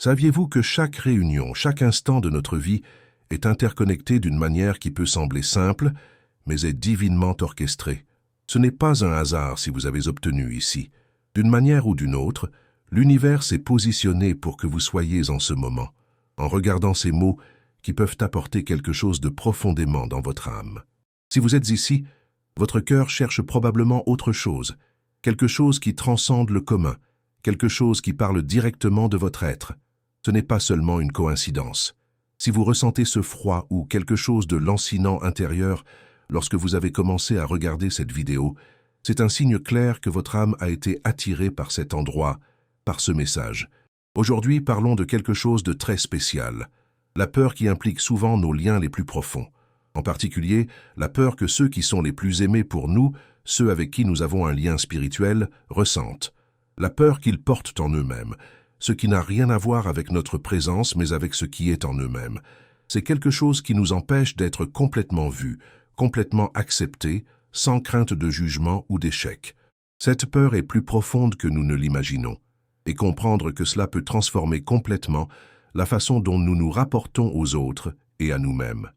Saviez-vous que chaque réunion, chaque instant de notre vie est interconnecté d'une manière qui peut sembler simple, mais est divinement orchestrée? Ce n'est pas un hasard si vous avez obtenu ici. D'une manière ou d'une autre, l'univers s'est positionné pour que vous soyez en ce moment, en regardant ces mots qui peuvent apporter quelque chose de profondément dans votre âme. Si vous êtes ici, votre cœur cherche probablement autre chose, quelque chose qui transcende le commun, quelque chose qui parle directement de votre être. Ce n'est pas seulement une coïncidence. Si vous ressentez ce froid ou quelque chose de lancinant intérieur lorsque vous avez commencé à regarder cette vidéo, c'est un signe clair que votre âme a été attirée par cet endroit, par ce message. Aujourd'hui, parlons de quelque chose de très spécial. La peur qui implique souvent nos liens les plus profonds. En particulier, la peur que ceux qui sont les plus aimés pour nous, ceux avec qui nous avons un lien spirituel, ressentent. La peur qu'ils portent en eux-mêmes, ce qui n'a rien à voir avec notre présence, mais avec ce qui est en eux-mêmes. C'est quelque chose qui nous empêche d'être complètement vus, complètement acceptés, sans crainte de jugement ou d'échec. Cette peur est plus profonde que nous ne l'imaginons, et comprendre que cela peut transformer complètement la façon dont nous nous rapportons aux autres et à nous-mêmes.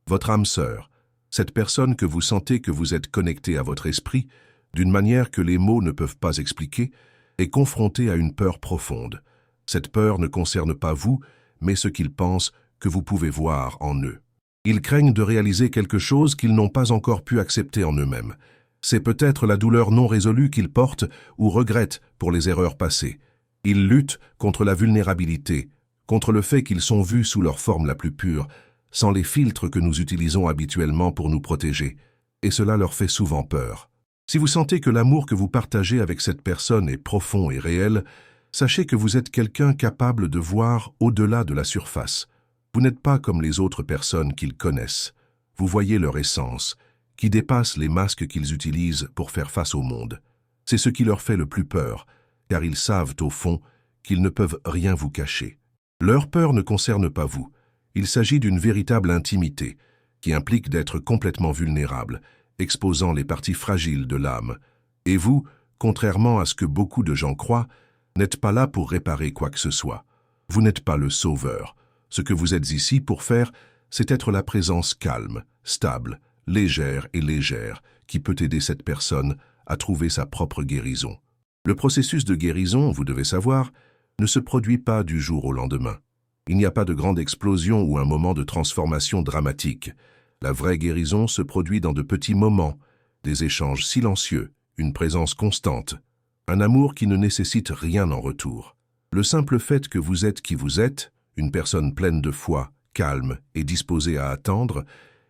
Votre âme sœur, cette personne que vous sentez que vous êtes connecté à votre esprit, d'une manière que les mots ne peuvent pas expliquer, est confrontée à une peur profonde. Cette peur ne concerne pas vous, mais ce qu'ils pensent que vous pouvez voir en eux. Ils craignent de réaliser quelque chose qu'ils n'ont pas encore pu accepter en eux-mêmes. C'est peut-être la douleur non résolue qu'ils portent ou regrettent pour les erreurs passées. Ils luttent contre la vulnérabilité, contre le fait qu'ils sont vus sous leur forme la plus pure, sans les filtres que nous utilisons habituellement pour nous protéger, et cela leur fait souvent peur. Si vous sentez que l'amour que vous partagez avec cette personne est profond et réel, sachez que vous êtes quelqu'un capable de voir au-delà de la surface. Vous n'êtes pas comme les autres personnes qu'ils connaissent. Vous voyez leur essence, qui dépasse les masques qu'ils utilisent pour faire face au monde. C'est ce qui leur fait le plus peur, car ils savent au fond qu'ils ne peuvent rien vous cacher. Leur peur ne concerne pas vous. Il s'agit d'une véritable intimité, qui implique d'être complètement vulnérable, exposant les parties fragiles de l'âme. Et vous, contrairement à ce que beaucoup de gens croient, n'êtes pas là pour réparer quoi que ce soit. Vous n'êtes pas le sauveur. Ce que vous êtes ici pour faire, c'est être la présence calme, stable, légère, qui peut aider cette personne à trouver sa propre guérison. Le processus de guérison, vous devez savoir, ne se produit pas du jour au lendemain. Il n'y a pas de grande explosion ou un moment de transformation dramatique. La vraie guérison se produit dans de petits moments, des échanges silencieux, une présence constante, un amour qui ne nécessite rien en retour. Le simple fait que vous êtes qui vous êtes, une personne pleine de foi, calme et disposée à attendre,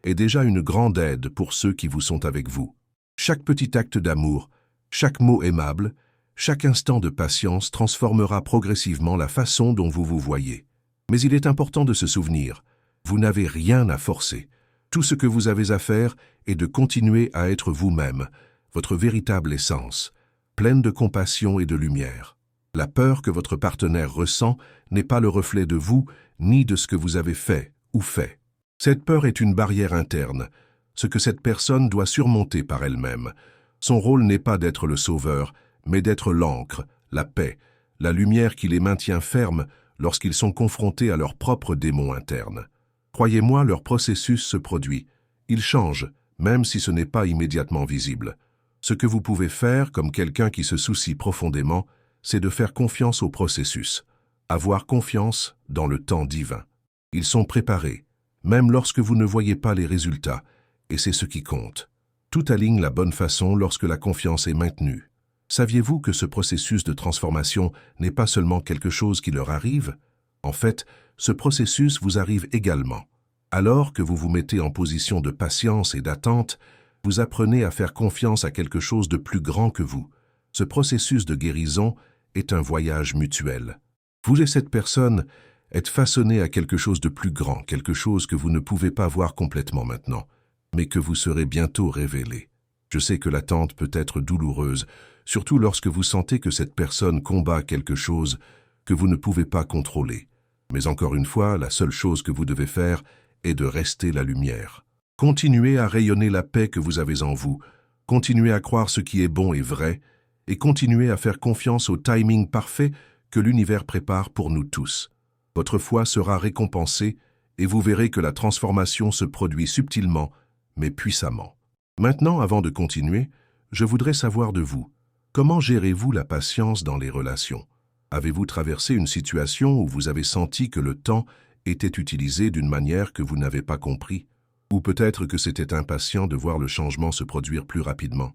est déjà une grande aide pour ceux qui vous sont avec vous. Chaque petit acte d'amour, chaque mot aimable, chaque instant de patience transformera progressivement la façon dont vous vous voyez. Mais il est important de se souvenir, vous n'avez rien à forcer. Tout ce que vous avez à faire est de continuer à être vous-même, votre véritable essence, pleine de compassion et de lumière. La peur que votre partenaire ressent n'est pas le reflet de vous, ni de ce que vous avez fait ou fait. Cette peur est une barrière interne, ce que cette personne doit surmonter par elle-même. Son rôle n'est pas d'être le sauveur, mais d'être l'encre, la paix, la lumière qui les maintient fermes lorsqu'ils sont confrontés à leurs propres démons internes. Croyez-moi, leur processus se produit. Il change, même si ce n'est pas immédiatement visible. Ce que vous pouvez faire, comme quelqu'un qui se soucie profondément, c'est de faire confiance au processus, avoir confiance dans le temps divin. Ils sont préparés, même lorsque vous ne voyez pas les résultats, et c'est ce qui compte. Tout aligne la bonne façon lorsque la confiance est maintenue. Saviez-vous que ce processus de transformation n'est pas seulement quelque chose qui leur arrive? En fait, ce processus vous arrive également. Alors que vous vous mettez en position de patience et d'attente, vous apprenez à faire confiance à quelque chose de plus grand que vous. Ce processus de guérison est un voyage mutuel. Vous et cette personne êtes façonnés à quelque chose de plus grand, quelque chose que vous ne pouvez pas voir complètement maintenant, mais que vous serez bientôt révélé. Je sais que l'attente peut être douloureuse, surtout lorsque vous sentez que cette personne combat quelque chose que vous ne pouvez pas contrôler. Mais encore une fois, la seule chose que vous devez faire est de rester la lumière. Continuez à rayonner la paix que vous avez en vous, continuez à croire ce qui est bon et vrai, et continuez à faire confiance au timing parfait que l'univers prépare pour nous tous. Votre foi sera récompensée et vous verrez que la transformation se produit subtilement, mais puissamment. Maintenant, avant de continuer, je voudrais savoir de vous, comment gérez-vous la patience dans les relations? Avez-vous traversé une situation où vous avez senti que le temps était utilisé d'une manière que vous n'avez pas compris? Ou peut-être que c'était impatient de voir le changement se produire plus rapidement?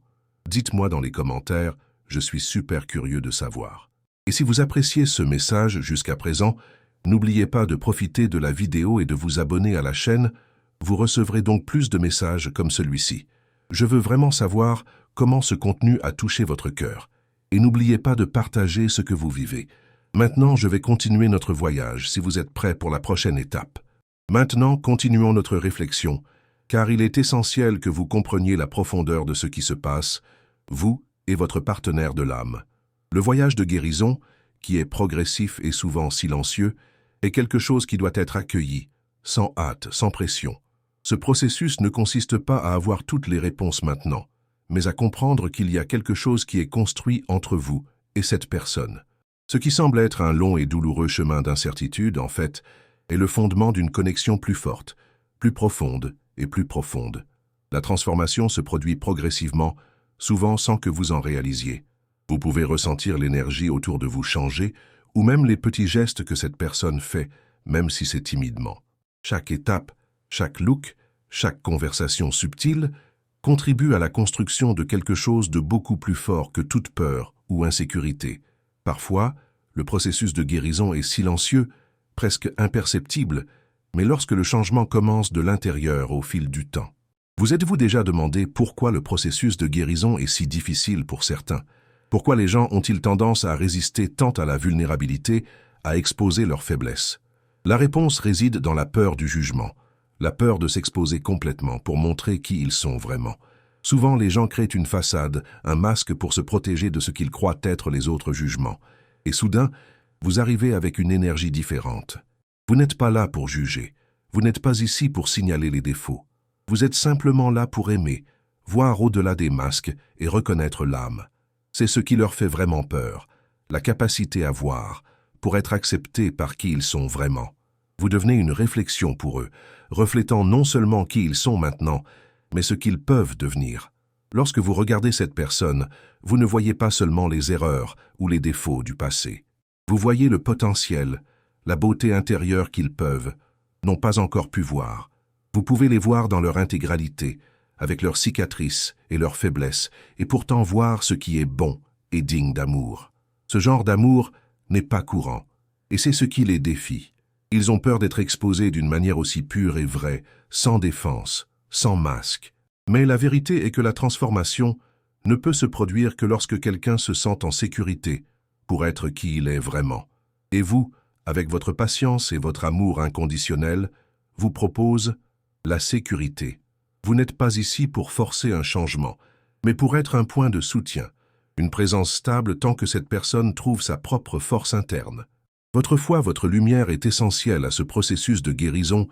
Dites-moi dans les commentaires, je suis super curieux de savoir. Et si vous appréciez ce message jusqu'à présent, n'oubliez pas de profiter de la vidéo et de vous abonner à la chaîne, vous recevrez donc plus de messages comme celui-ci. Je veux vraiment savoir comment ce contenu a touché votre cœur. Et n'oubliez pas de partager ce que vous vivez. Maintenant, je vais continuer notre voyage si vous êtes prêts pour la prochaine étape. Maintenant, continuons notre réflexion, car il est essentiel que vous compreniez la profondeur de ce qui se passe, vous et votre partenaire de l'âme. Le voyage de guérison, qui est progressif et souvent silencieux, est quelque chose qui doit être accueilli, sans hâte, sans pression. Ce processus ne consiste pas à avoir toutes les réponses maintenant, mais à comprendre qu'il y a quelque chose qui est construit entre vous et cette personne. Ce qui semble être un long et douloureux chemin d'incertitude, en fait, est le fondement d'une connexion plus forte, plus profonde et plus profonde. La transformation se produit progressivement, souvent sans que vous en réalisiez. Vous pouvez ressentir l'énergie autour de vous changer, ou même les petits gestes que cette personne fait, même si c'est timidement. Chaque étape, chaque look, chaque conversation subtile contribue à la construction de quelque chose de beaucoup plus fort que toute peur ou insécurité. Parfois, le processus de guérison est silencieux, presque imperceptible, mais lorsque le changement commence de l'intérieur au fil du temps. Vous êtes-vous déjà demandé pourquoi le processus de guérison est si difficile pour certains? Pourquoi les gens ont-ils tendance à résister tant à la vulnérabilité, à exposer leurs faiblesses? La réponse réside dans la peur du jugement, la peur de s'exposer complètement pour montrer qui ils sont vraiment. Souvent, les gens créent une façade, un masque pour se protéger de ce qu'ils croient être les autres jugements. Et soudain, vous arrivez avec une énergie différente. Vous n'êtes pas là pour juger. Vous n'êtes pas ici pour signaler les défauts. Vous êtes simplement là pour aimer, voir au-delà des masques et reconnaître l'âme. C'est ce qui leur fait vraiment peur, la capacité à voir, pour être acceptés par qui ils sont vraiment. Vous devenez une réflexion pour eux, reflétant non seulement qui ils sont maintenant, mais ce qu'ils peuvent devenir. Lorsque vous regardez cette personne, vous ne voyez pas seulement les erreurs ou les défauts du passé. Vous voyez le potentiel, la beauté intérieure qu'ils peuvent, n'ont pas encore pu voir. Vous pouvez les voir dans leur intégralité, avec leurs cicatrices et leurs faiblesses, et pourtant voir ce qui est bon et digne d'amour. Ce genre d'amour n'est pas courant, et c'est ce qui les défie. Ils ont peur d'être exposés d'une manière aussi pure et vraie, sans défense, sans masque. Mais la vérité est que la transformation ne peut se produire que lorsque quelqu'un se sent en sécurité pour être qui il est vraiment. Et vous, avec votre patience et votre amour inconditionnel, vous propose la sécurité. Vous n'êtes pas ici pour forcer un changement, mais pour être un point de soutien, une présence stable tant que cette personne trouve sa propre force interne. Votre foi, votre lumière est essentielle à ce processus de guérison,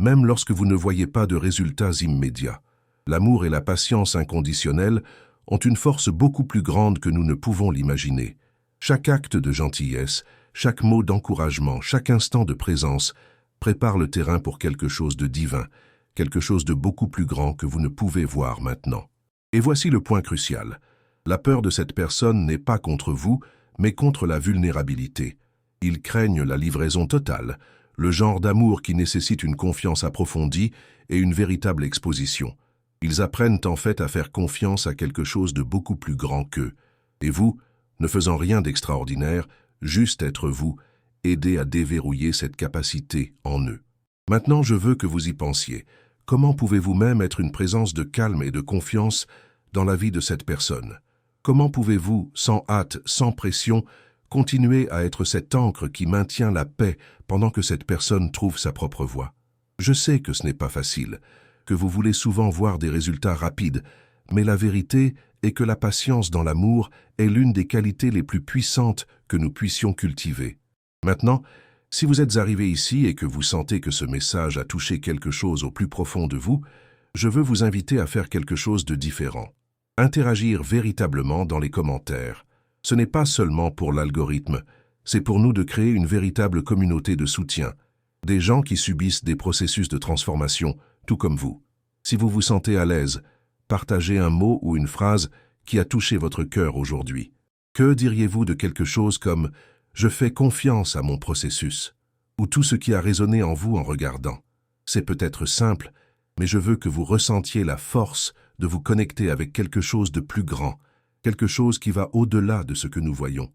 même lorsque vous ne voyez pas de résultats immédiats. L'amour et la patience inconditionnelle ont une force beaucoup plus grande que nous ne pouvons l'imaginer. Chaque acte de gentillesse, chaque mot d'encouragement, chaque instant de présence prépare le terrain pour quelque chose de divin, quelque chose de beaucoup plus grand que vous ne pouvez voir maintenant. Et voici le point crucial. La peur de cette personne n'est pas contre vous, mais contre la vulnérabilité. Ils craignent la livraison totale, le genre d'amour qui nécessite une confiance approfondie et une véritable exposition. Ils apprennent en fait à faire confiance à quelque chose de beaucoup plus grand qu'eux. Et vous, ne faisant rien d'extraordinaire, juste être vous, aidez à déverrouiller cette capacité en eux. Maintenant, je veux que vous y pensiez. Comment pouvez-vous même être une présence de calme et de confiance dans la vie de cette personne? Comment pouvez-vous, sans hâte, sans pression, continuer à être cette ancre qui maintient la paix pendant que cette personne trouve sa propre voie? Je sais que ce n'est pas facile, que vous voulez souvent voir des résultats rapides, mais la vérité est que la patience dans l'amour est l'une des qualités les plus puissantes que nous puissions cultiver. Maintenant, si vous êtes arrivé ici et que vous sentez que ce message a touché quelque chose au plus profond de vous, je veux vous inviter à faire quelque chose de différent. Interagir véritablement dans les commentaires. Ce n'est pas seulement pour l'algorithme, c'est pour nous de créer une véritable communauté de soutien, des gens qui subissent des processus de transformation, tout comme vous. Si vous vous sentez à l'aise, partagez un mot ou une phrase qui a touché votre cœur aujourd'hui. Que diriez-vous de quelque chose comme « Je fais confiance à mon processus » ou tout ce qui a résonné en vous en regardant. C'est peut-être simple, mais je veux que vous ressentiez la force de vous connecter avec quelque chose de plus grand, quelque chose qui va au-delà de ce que nous voyons.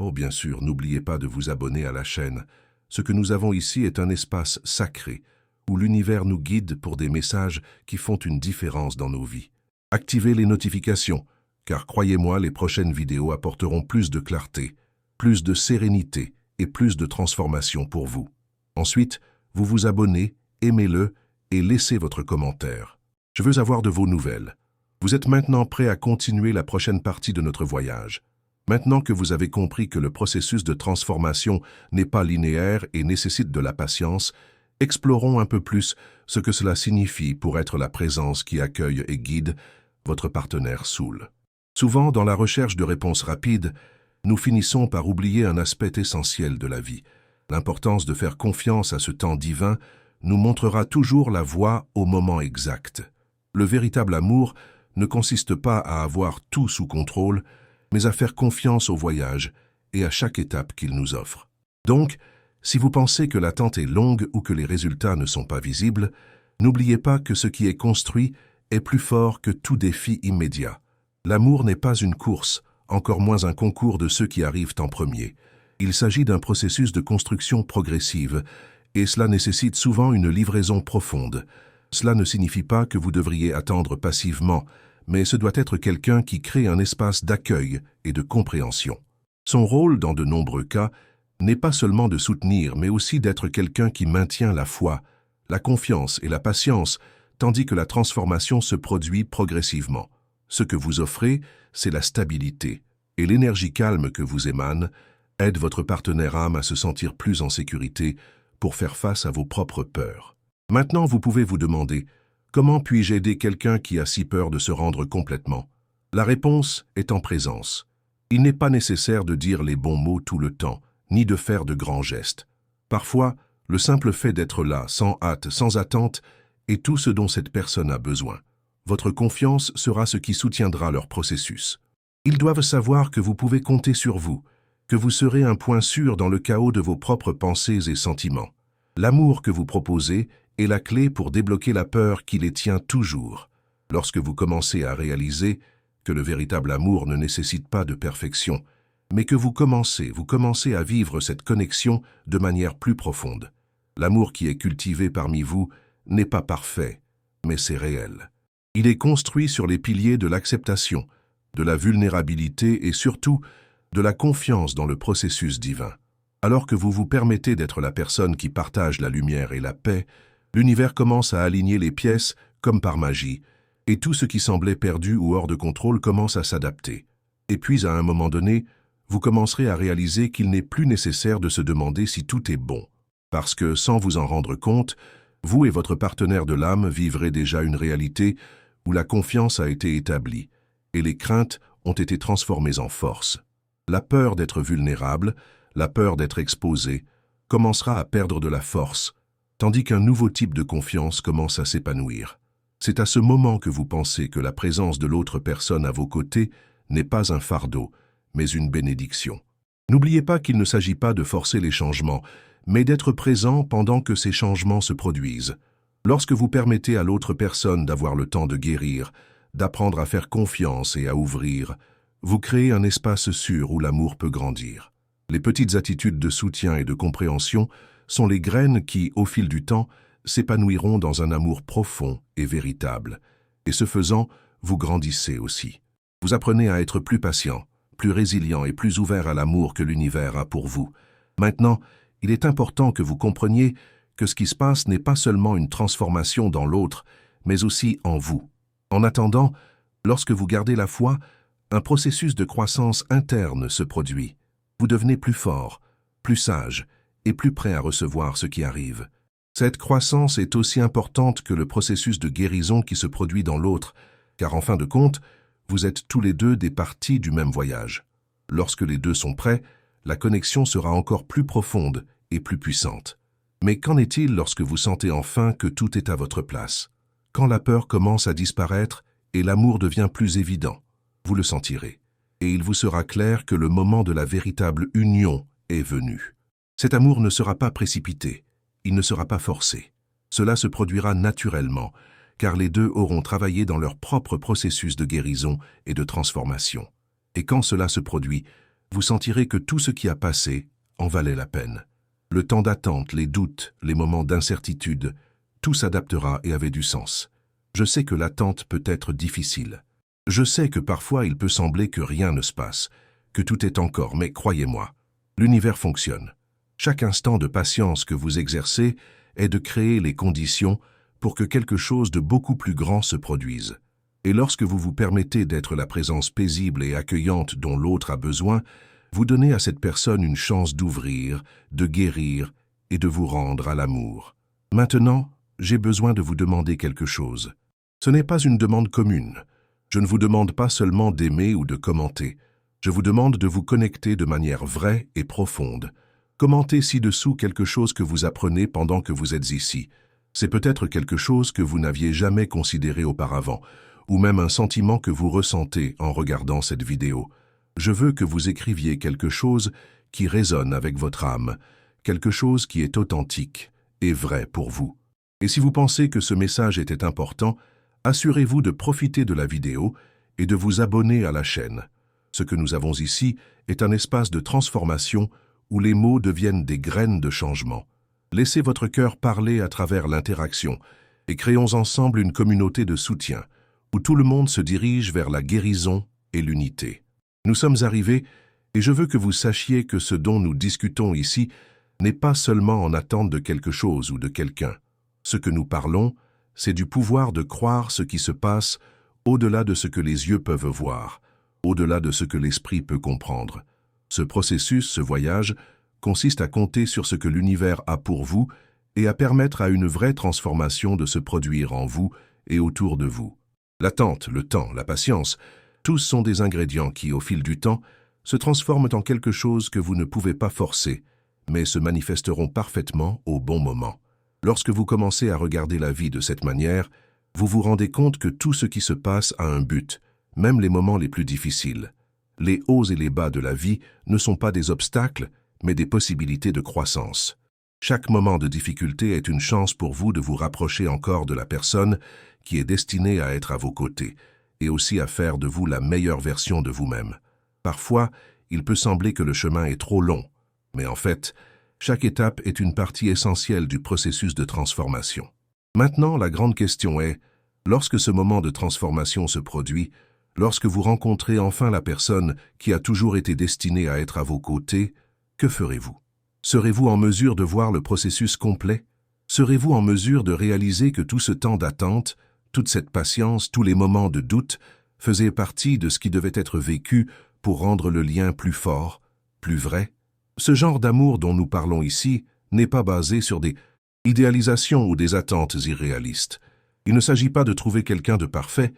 Oh bien sûr, n'oubliez pas de vous abonner à la chaîne. Ce que nous avons ici est un espace sacré, où l'univers nous guide pour des messages qui font une différence dans nos vies. Activez les notifications, car croyez-moi, les prochaines vidéos apporteront plus de clarté, plus de sérénité et plus de transformation pour vous. Ensuite, vous vous abonnez, aimez-le et laissez votre commentaire. Je veux avoir de vos nouvelles. Vous êtes maintenant prêt à continuer la prochaine partie de notre voyage. Maintenant que vous avez compris que le processus de transformation n'est pas linéaire et nécessite de la patience, explorons un peu plus ce que cela signifie pour être la présence qui accueille et guide votre partenaire Soul. Souvent, dans la recherche de réponses rapides, nous finissons par oublier un aspect essentiel de la vie. L'importance de faire confiance à ce temps divin nous montrera toujours la voie au moment exact. Le véritable amour ne consiste pas à avoir tout sous contrôle, mais à faire confiance au voyage et à chaque étape qu'il nous offre. Donc, si vous pensez que l'attente est longue ou que les résultats ne sont pas visibles, n'oubliez pas que ce qui est construit est plus fort que tout défi immédiat. L'amour n'est pas une course, encore moins un concours de ceux qui arrivent en premier. Il s'agit d'un processus de construction progressive, et cela nécessite souvent une livraison profonde. Cela ne signifie pas que vous devriez attendre passivement, mais ce doit être quelqu'un qui crée un espace d'accueil et de compréhension. Son rôle, dans de nombreux cas, n'est pas seulement de soutenir, mais aussi d'être quelqu'un qui maintient la foi, la confiance et la patience, tandis que la transformation se produit progressivement. Ce que vous offrez, c'est la stabilité, et l'énergie calme que vous émane aide votre partenaire âme à se sentir plus en sécurité pour faire face à vos propres peurs. Maintenant, vous pouvez vous demander « Comment puis-je aider quelqu'un qui a si peur de se rendre complètement ?» La réponse est en présence. Il n'est pas nécessaire de dire les bons mots tout le temps, ni de faire de grands gestes. Parfois, le simple fait d'être là, sans hâte, sans attente, est tout ce dont cette personne a besoin. Votre confiance sera ce qui soutiendra leur processus. Ils doivent savoir que vous pouvez compter sur vous, que vous serez un point sûr dans le chaos de vos propres pensées et sentiments. L'amour que vous proposez est la clé pour débloquer la peur qui les tient toujours. Lorsque vous commencez à réaliser que le véritable amour ne nécessite pas de perfection, mais que vous commencez à vivre cette connexion de manière plus profonde. L'amour qui est cultivé parmi vous n'est pas parfait, mais c'est réel. Il est construit sur les piliers de l'acceptation, de la vulnérabilité et surtout de la confiance dans le processus divin. Alors que vous vous permettez d'être la personne qui partage la lumière et la paix, l'univers commence à aligner les pièces comme par magie, et tout ce qui semblait perdu ou hors de contrôle commence à s'adapter. Et puis, à un moment donné, vous commencerez à réaliser qu'il n'est plus nécessaire de se demander si tout est bon. Parce que, sans vous en rendre compte, vous et votre partenaire de l'âme vivrez déjà une réalité où la confiance a été établie et les craintes ont été transformées en force. La peur d'être vulnérable, la peur d'être exposé, commencera à perdre de la force, tandis qu'un nouveau type de confiance commence à s'épanouir. C'est à ce moment que vous pensez que la présence de l'autre personne à vos côtés n'est pas un fardeau, mais une bénédiction. N'oubliez pas qu'il ne s'agit pas de forcer les changements, mais d'être présent pendant que ces changements se produisent. Lorsque vous permettez à l'autre personne d'avoir le temps de guérir, d'apprendre à faire confiance et à ouvrir, vous créez un espace sûr où l'amour peut grandir. Les petites attitudes de soutien et de compréhension sont les graines qui, au fil du temps, s'épanouiront dans un amour profond et véritable. Et ce faisant, vous grandissez aussi. Vous apprenez à être plus patient, plus résilient et plus ouvert à l'amour que l'univers a pour vous. Maintenant, il est important que vous compreniez que ce qui se passe n'est pas seulement une transformation dans l'autre, mais aussi en vous. En attendant, lorsque vous gardez la foi, un processus de croissance interne se produit. Vous devenez plus fort, plus sage et plus prêt à recevoir ce qui arrive. Cette croissance est aussi importante que le processus de guérison qui se produit dans l'autre, car en fin de compte, vous êtes tous les deux des parties du même voyage. Lorsque les deux sont prêts, la connexion sera encore plus profonde et plus puissante. Mais qu'en est-il lorsque vous sentez enfin que tout est à votre place? Quand la peur commence à disparaître et l'amour devient plus évident, vous le sentirez. Et il vous sera clair que le moment de la véritable union est venu. Cet amour ne sera pas précipité, il ne sera pas forcé. Cela se produira naturellement, car les deux auront travaillé dans leur propre processus de guérison et de transformation. Et quand cela se produit, vous sentirez que tout ce qui a passé en valait la peine. Le temps d'attente, les doutes, les moments d'incertitude, tout s'adaptera et avait du sens. Je sais que l'attente peut être difficile. Je sais que parfois il peut sembler que rien ne se passe, que tout est encore, mais croyez-moi, l'univers fonctionne. Chaque instant de patience que vous exercez est de créer les conditions pour que quelque chose de beaucoup plus grand se produise. Et lorsque vous vous permettez d'être la présence paisible et accueillante dont l'autre a besoin, vous donnez à cette personne une chance d'ouvrir, de guérir et de vous rendre à l'amour. Maintenant, j'ai besoin de vous demander quelque chose. Ce n'est pas une demande commune. Je ne vous demande pas seulement d'aimer ou de commenter. Je vous demande de vous connecter de manière vraie et profonde. Commentez ci-dessous quelque chose que vous apprenez pendant que vous êtes ici. C'est peut-être quelque chose que vous n'aviez jamais considéré auparavant, ou même un sentiment que vous ressentez en regardant cette vidéo. Je veux que vous écriviez quelque chose qui résonne avec votre âme, quelque chose qui est authentique et vrai pour vous. Et si vous pensez que ce message était important, assurez-vous de profiter de la vidéo et de vous abonner à la chaîne. Ce que nous avons ici est un espace de transformation où les mots deviennent des graines de changement. Laissez votre cœur parler à travers l'interaction et créons ensemble une communauté de soutien où tout le monde se dirige vers la guérison et l'unité. Nous sommes arrivés et je veux que vous sachiez que ce dont nous discutons ici n'est pas seulement en attente de quelque chose ou de quelqu'un. Ce que nous parlons, c'est du pouvoir de croire ce qui se passe au-delà de ce que les yeux peuvent voir, au-delà de ce que l'esprit peut comprendre. Ce processus, ce voyage, consiste à compter sur ce que l'univers a pour vous et à permettre à une vraie transformation de se produire en vous et autour de vous. L'attente, le temps, la patience, tous sont des ingrédients qui, au fil du temps, se transforment en quelque chose que vous ne pouvez pas forcer, mais se manifesteront parfaitement au bon moment. Lorsque vous commencez à regarder la vie de cette manière, vous vous rendez compte que tout ce qui se passe a un but, même les moments les plus difficiles. Les hauts et les bas de la vie ne sont pas des obstacles, mais des possibilités de croissance. Chaque moment de difficulté est une chance pour vous de vous rapprocher encore de la personne qui est destinée à être à vos côtés, et aussi à faire de vous la meilleure version de vous-même. Parfois, il peut sembler que le chemin est trop long, mais en fait, chaque étape est une partie essentielle du processus de transformation. Maintenant, la grande question est, lorsque ce moment de transformation se produit, lorsque vous rencontrez enfin la personne qui a toujours été destinée à être à vos côtés, que ferez-vous? Serez-vous en mesure de voir le processus complet? Serez-vous en mesure de réaliser que tout ce temps d'attente, toute cette patience, tous les moments de doute faisaient partie de ce qui devait être vécu pour rendre le lien plus fort, plus vrai? Ce genre d'amour dont nous parlons ici n'est pas basé sur des idéalisations ou des attentes irréalistes. Il ne s'agit pas de trouver quelqu'un de parfait,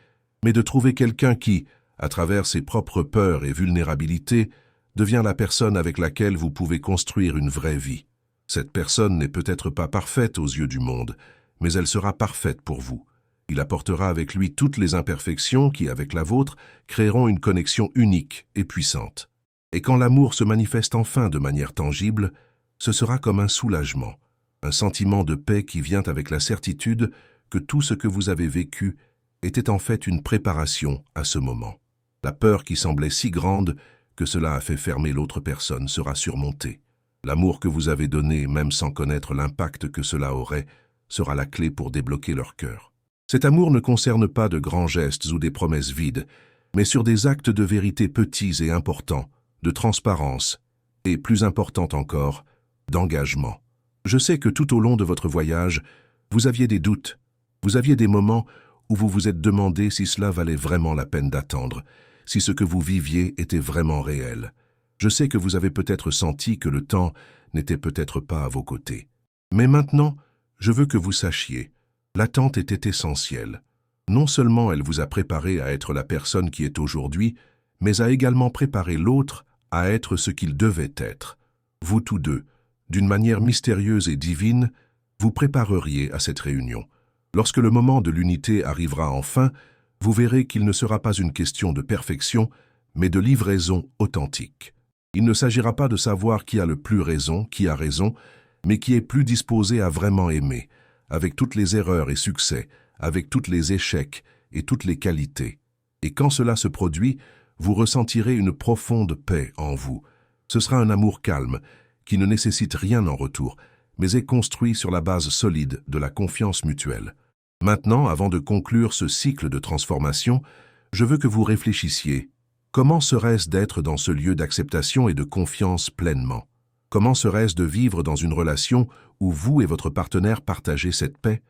mais de trouver quelqu'un qui, à travers ses propres peurs et vulnérabilités, devient la personne avec laquelle vous pouvez construire une vraie vie. Cette personne n'est peut-être pas parfaite aux yeux du monde, mais elle sera parfaite pour vous. Il apportera avec lui toutes les imperfections qui, avec la vôtre, créeront une connexion unique et puissante. Et quand l'amour se manifeste enfin de manière tangible, ce sera comme un soulagement, un sentiment de paix qui vient avec la certitude que tout ce que vous avez vécu était en fait une préparation à ce moment. La peur qui semblait si grande que cela a fait fermer l'autre personne sera surmontée. L'amour que vous avez donné, même sans connaître l'impact que cela aurait, sera la clé pour débloquer leur cœur. Cet amour ne concerne pas de grands gestes ou des promesses vides, mais sur des actes de vérité petits et importants, de transparence, et plus important encore, d'engagement. Je sais que tout au long de votre voyage, vous aviez des doutes, vous aviez des moments où vous vous êtes demandé si cela valait vraiment la peine d'attendre, si ce que vous viviez était vraiment réel. Je sais que vous avez peut-être senti que le temps n'était peut-être pas à vos côtés. Mais maintenant, je veux que vous sachiez, l'attente était essentielle. Non seulement elle vous a préparé à être la personne qui est aujourd'hui, mais a également préparé l'autre à être ce qu'ils devaient être. Vous tous deux, d'une manière mystérieuse et divine, vous prépareriez à cette réunion. Lorsque le moment de l'unité arrivera enfin, vous verrez qu'il ne sera pas une question de perfection, mais de livraison authentique. Il ne s'agira pas de savoir qui a le plus raison, qui a raison, mais qui est plus disposé à vraiment aimer, avec toutes les erreurs et succès, avec tous les échecs et toutes les qualités. Et quand cela se produit, vous ressentirez une profonde paix en vous. Ce sera un amour calme, qui ne nécessite rien en retour, mais est construit sur la base solide de la confiance mutuelle. Maintenant, avant de conclure ce cycle de transformation, je veux que vous réfléchissiez. Comment serait-ce d'être dans ce lieu d'acceptation et de confiance pleinement? Comment serait-ce de vivre dans une relation où vous et votre partenaire partagez cette paix?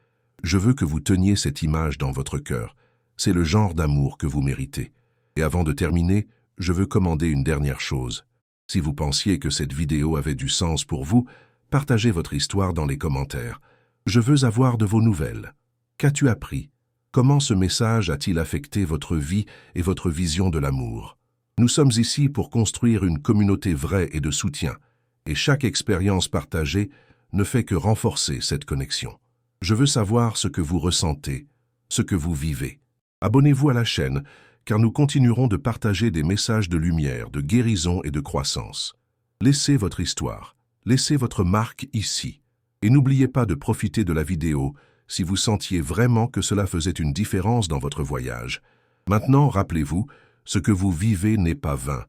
Je veux que vous teniez cette image dans votre cœur. C'est le genre d'amour que vous méritez. Et avant de terminer, je veux commander une dernière chose. Si vous pensiez que cette vidéo avait du sens pour vous, partagez votre histoire dans les commentaires. Je veux avoir de vos nouvelles. Qu'as-tu appris? Comment ce message a-t-il affecté votre vie et votre vision de l'amour? Nous sommes ici pour construire une communauté vraie et de soutien, et chaque expérience partagée ne fait que renforcer cette connexion. Je veux savoir ce que vous ressentez, ce que vous vivez. Abonnez-vous à la chaîne, car nous continuerons de partager des messages de lumière, de guérison et de croissance. Laissez votre histoire, laissez votre marque ici. Et n'oubliez pas de profiter de la vidéo si vous sentiez vraiment que cela faisait une différence dans votre voyage. Maintenant, rappelez-vous, ce que vous vivez n'est pas vain.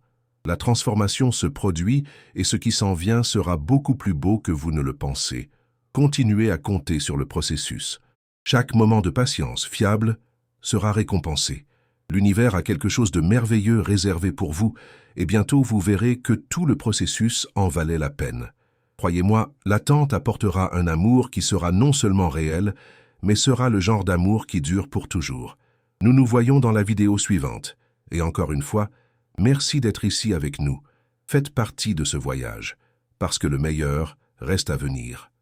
La transformation se produit et ce qui s'en vient sera beaucoup plus beau que vous ne le pensez. Continuez à compter sur le processus. Chaque moment de patience fiable sera récompensé. L'univers a quelque chose de merveilleux réservé pour vous et bientôt vous verrez que tout le processus en valait la peine. Croyez-moi, l'attente apportera un amour qui sera non seulement réel, mais sera le genre d'amour qui dure pour toujours. Nous nous voyons dans la vidéo suivante. Et encore une fois, merci d'être ici avec nous. Faites partie de ce voyage, parce que le meilleur reste à venir.